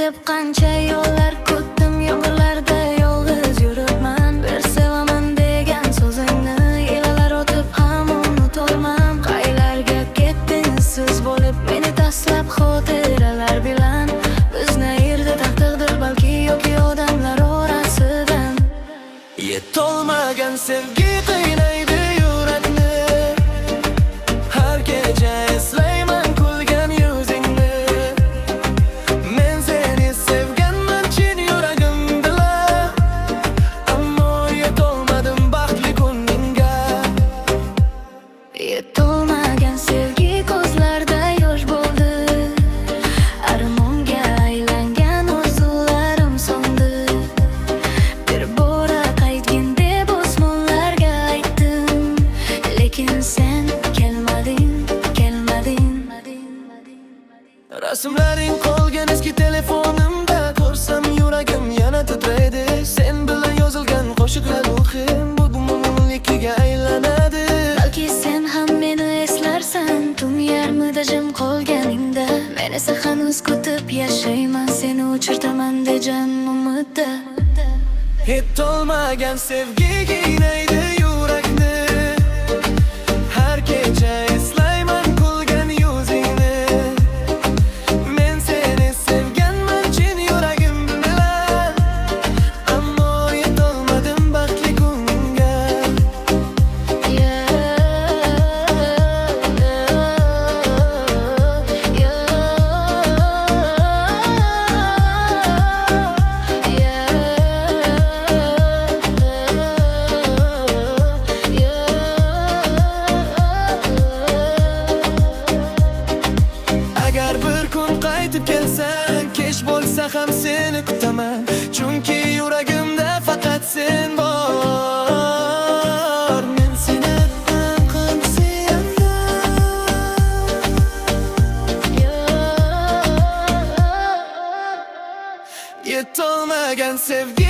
deb qancha yo'llar ko'tdim, yomg'irlarda yolg'iz yuribman. Bir sevaman degan so'zingni yillar o'tib ham unutolmam. Qaylarga ketdingiz siz bo'lib meni tashlab xotiralar bilan? Bizni ayirdi taqdirdir balki yoki odamlar orasidan. Yetolmagan sevgi qiynaydi yurakni. Har kecha eslayman kulgan yuzingni. Men seni sevganman chin yuragim bilan, ammo yetolmadim baxtli kuningga. Yetolmagan sevgi ko'zlarda yosh bo'ldi, armonga aylangan orzularim so'ndi. Bir bora qaytgin deb osmonlarga aytdim, lekin sen kelmading. Rasmlaring qolgan eski telefonimda, ko'rsam yuragim yana titraydi. Sen bilan yozilgan qo'shiqlar ruhim bugunligiga aylanadi. Balki sen ham meni eslarsan, tun yarmida jim qolganingda. Men esa hanuz kutib yashayman, seni uchirtaman degan umidda. Yetolmagan sevgi qiynaydi yurakni. Har kecha eslayman kulgan yuzingni. Men seni sevganman chin yuragim bilan, ammo yetolmadim baxtli kuningga. Agar bir kun qaytib kelsang, kech bo'lsa ham seni kutaman. Chunki yuragimda faqat sen bor. Men seni qanq sevaman. Yetolmagan sevgi